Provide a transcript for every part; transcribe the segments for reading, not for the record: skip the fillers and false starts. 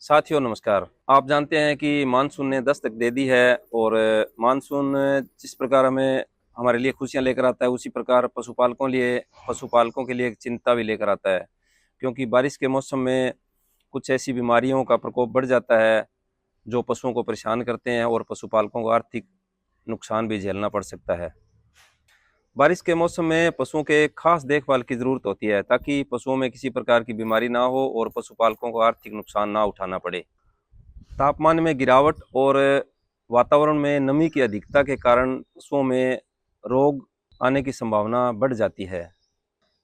साथियों नमस्कार। आप जानते हैं कि मानसून ने दस्तक दे दी है और मानसून जिस प्रकार हमें हमारे लिए खुशियां लेकर आता है उसी प्रकार पशुपालकों के लिए एक चिंता भी लेकर आता है, क्योंकि बारिश के मौसम में कुछ ऐसी बीमारियों का प्रकोप बढ़ जाता है जो पशुओं को परेशान करते हैं और पशुपालकों को आर्थिक नुकसान भी झेलना पड़ सकता है। बारिश के मौसम में पशुओं के खास देखभाल की जरूरत होती है ताकि पशुओं में किसी प्रकार की बीमारी ना हो और पशुपालकों को आर्थिक नुकसान ना उठाना पड़े। तापमान में गिरावट और वातावरण में नमी की अधिकता के कारण पशुओं में रोग आने की संभावना बढ़ जाती है।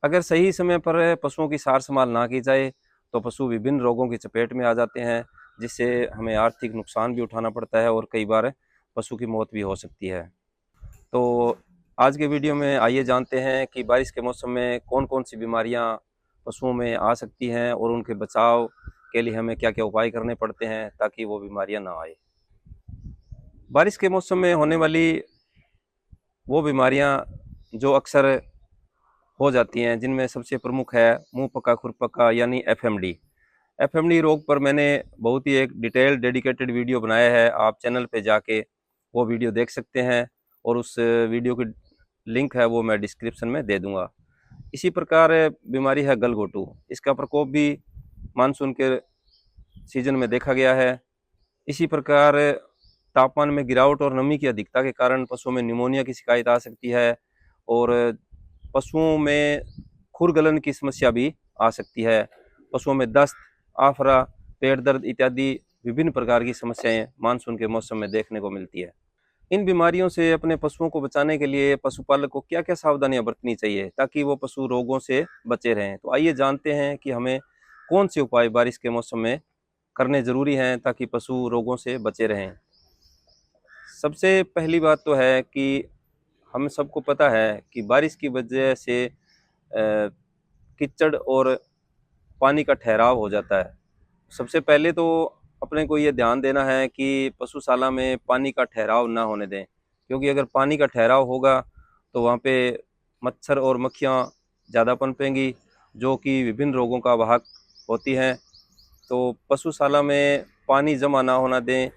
अगर सही समय पर पशुओं की सार संभाल ना की जाए तो पशु विभिन्न रोगों की चपेट में आ जाते हैं, जिससे हमें आर्थिक नुकसान भी उठाना पड़ता है और कई बार पशु की मौत भी हो सकती है। तो आज के वीडियो में आइए जानते हैं कि बारिश के मौसम में कौन कौन सी बीमारियां पशुओं में आ सकती हैं और उनके बचाव के लिए हमें क्या क्या उपाय करने पड़ते हैं ताकि वो बीमारियां ना आए। बारिश के मौसम में होने वाली वो बीमारियां जो अक्सर हो जाती हैं, जिनमें सबसे प्रमुख है मुंह पका खुरपका यानी एफएमडी। एफएमडी रोग पर मैंने बहुत ही एक डिटेल डेडिकेटेड वीडियो बनाया है, आप चैनल पे जाके वो वीडियो देख सकते हैं और उस वीडियो की लिंक है वो मैं डिस्क्रिप्शन में दे दूंगा। इसी प्रकार बीमारी है गलघोटू। इसका प्रकोप भी मानसून के सीजन में देखा गया है। इसी प्रकार तापमान में गिरावट और नमी की अधिकता के कारण पशुओं में निमोनिया की शिकायत आ सकती है और पशुओं में खुरगलन की समस्या भी आ सकती है। पशुओं में दस्त, आफरा, पेट दर्द इत्यादि विभिन्न प्रकार की समस्याएं मानसून के मौसम में देखने को मिलती है। इन बीमारियों से अपने पशुओं को बचाने के लिए पशुपालक को क्या क्या सावधानियां बरतनी चाहिए ताकि वो पशु रोगों से बचे रहें। तो आइए जानते हैं कि हमें कौन से उपाय बारिश के मौसम में करने जरूरी हैं ताकि पशु रोगों से बचे रहें। सबसे पहली बात तो है कि हम सबको पता है कि बारिश की वजह से कीचड़ और पानी का ठहराव हो जाता है। सबसे पहले तो अपने को ये ध्यान देना है कि पशुशाला में पानी का ठहराव ना होने दें, क्योंकि अगर पानी का ठहराव होगा तो वहाँ पे मच्छर और मक्खियाँ ज़्यादा पनपेंगी जो कि विभिन्न रोगों का वाहक होती हैं। तो पशुशाला में पानी जमा ना होना दें,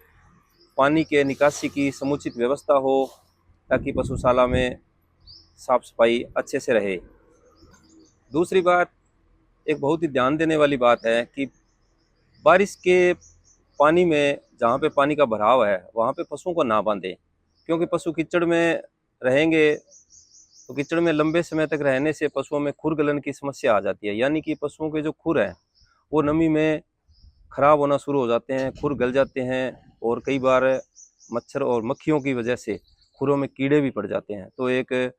पानी के निकासी की समुचित व्यवस्था हो ताकि पशुशाला में साफ सफाई अच्छे से रहे। दूसरी बात, एक बहुत ही ध्यान देने वाली बात है कि बारिश के पानी में जहाँ पे पानी का भराव है वहाँ पे पशुओं को ना बांधें, क्योंकि पशु कीचड़ में रहेंगे तो कीचड़ में लंबे समय तक रहने से पशुओं में खुर गलन की समस्या आ जाती है, यानी कि पशुओं के जो खुर हैं वो नमी में खराब होना शुरू हो जाते हैं, खुर गल जाते हैं और कई बार मच्छर और मक्खियों की वजह से खुरों में कीड़े भी पड़ जाते हैं, तो एक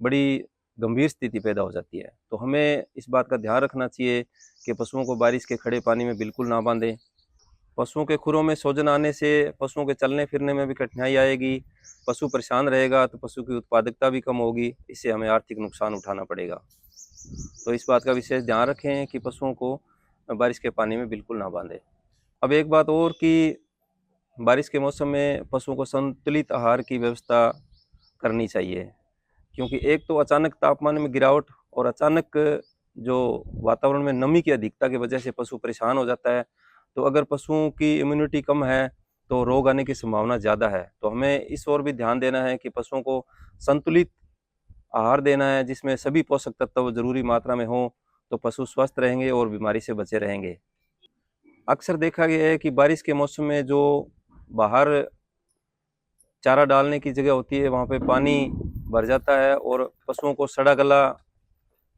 बड़ी गंभीर स्थिति पैदा हो जाती है। तो हमें इस बात का ध्यान रखना चाहिए कि पशुओं को बारिश के खड़े पानी में बिल्कुल ना बांधें। पशुओं के खुरों में सोजन आने से पशुओं के चलने फिरने में भी कठिनाई आएगी, पशु परेशान रहेगा तो पशु की उत्पादकता भी कम होगी, इससे हमें आर्थिक नुकसान उठाना पड़ेगा। तो इस बात का विशेष ध्यान रखें कि पशुओं को बारिश के पानी में बिल्कुल ना बांधें। अब एक बात और कि बारिश के मौसम में पशुओं को संतुलित आहार की व्यवस्था करनी चाहिए, क्योंकि एक तो अचानक तापमान में गिरावट और अचानक जो वातावरण में नमी की अधिकता की वजह से पशु परेशान हो जाता है। तो अगर पशुओं की इम्यूनिटी कम है तो रोग आने की संभावना ज़्यादा है। तो हमें इस ओर भी ध्यान देना है कि पशुओं को संतुलित आहार देना है जिसमें सभी पोषक तत्व जरूरी मात्रा में हो, तो पशु स्वस्थ रहेंगे और बीमारी से बचे रहेंगे। अक्सर देखा गया है कि बारिश के मौसम में जो बाहर चारा डालने की जगह होती है वहाँ पे पानी भर जाता है और पशुओं को सड़ा गला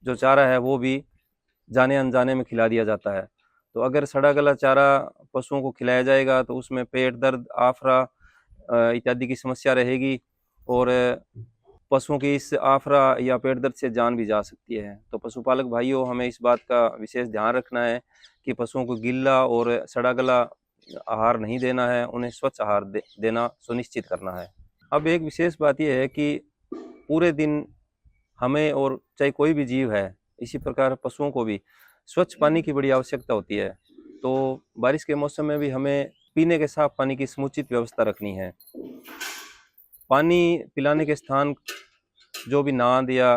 जो चारा है वो भी जाने अनजाने में खिला दिया जाता है। तो अगर सड़ा गला चारा पशुओं को खिलाया जाएगा तो उसमें पेट दर्द, आफरा इत्यादि की समस्या रहेगी और पशुओं की इस आफरा या पेट दर्द से जान भी जा सकती है। तो पशुपालक भाइयों, हमें इस बात का विशेष ध्यान रखना है कि पशुओं को गीला और सड़ा गला आहार नहीं देना है, उन्हें स्वच्छ आहार देना सुनिश्चित करना है। अब एक विशेष बात यह है कि पूरे दिन हमें और चाहे कोई भी जीव है, इसी प्रकार पशुओं को भी स्वच्छ पानी की बड़ी आवश्यकता होती है। तो बारिश के मौसम में भी हमें पीने के साफ पानी की समुचित व्यवस्था रखनी है। पानी पिलाने के स्थान जो भी नाद या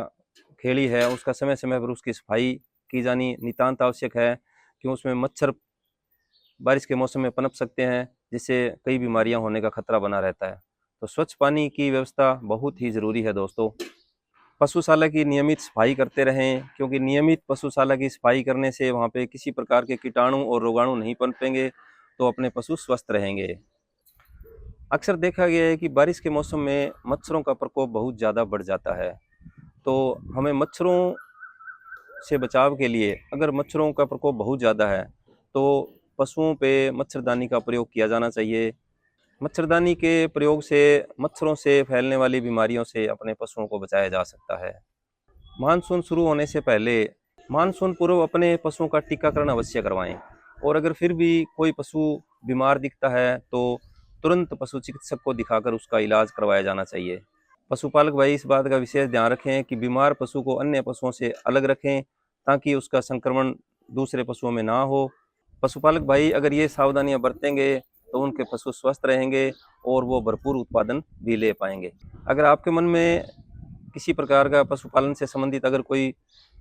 खेड़ी है उसका समय समय पर उसकी सफाई की जानी नितांत आवश्यक है, क्यों उसमें मच्छर बारिश के मौसम में पनप सकते हैं, जिससे कई बीमारियां होने का खतरा बना रहता है। तो स्वच्छ पानी की व्यवस्था बहुत ही ज़रूरी है दोस्तों। पशुशाला की नियमित सफाई करते रहें, क्योंकि नियमित पशुशाला की सफाई करने से वहाँ पे किसी प्रकार के कीटाणु और रोगाणु नहीं पनपेंगे, तो अपने पशु स्वस्थ रहेंगे। अक्सर देखा गया है कि बारिश के मौसम में मच्छरों का प्रकोप बहुत ज़्यादा बढ़ जाता है। तो हमें मच्छरों से बचाव के लिए, अगर मच्छरों का प्रकोप बहुत ज़्यादा है तो पशुओं पे मच्छरदानी का प्रयोग किया जाना चाहिए। मच्छरदानी के प्रयोग से मच्छरों से फैलने वाली बीमारियों से अपने पशुओं को बचाया जा सकता है। मानसून शुरू होने से पहले मानसून पूर्व अपने पशुओं का टीकाकरण अवश्य करवाएं, और अगर फिर भी कोई पशु बीमार दिखता है तो तुरंत पशु चिकित्सक को दिखाकर उसका इलाज करवाया जाना चाहिए। पशुपालक भाई इस बात का विशेष ध्यान रखें कि बीमार पशु को अन्य पशुओं से अलग रखें, ताकि उसका संक्रमण दूसरे पशुओं में ना हो। पशुपालक भाई अगर ये सावधानियां बरतेंगे तो उनके पशु स्वस्थ रहेंगे और वो भरपूर उत्पादन भी ले पाएंगे। अगर आपके मन में किसी प्रकार का पशुपालन से संबंधित अगर कोई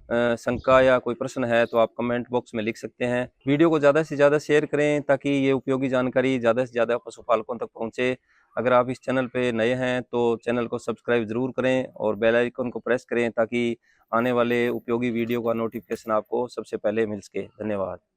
शंका या कोई प्रश्न है तो आप कमेंट बॉक्स में लिख सकते हैं। वीडियो को ज़्यादा से ज़्यादा शेयर करें, ताकि ये उपयोगी जानकारी ज़्यादा से ज़्यादा पशुपालकों तक पहुँचे। अगर आप इस चैनल पे नए हैं तो चैनल को सब्सक्राइब ज़रूर करें और बेल आइकन को प्रेस करें, ताकि आने वाले उपयोगी वीडियो का नोटिफिकेशन आपको सबसे पहले मिल सके। धन्यवाद।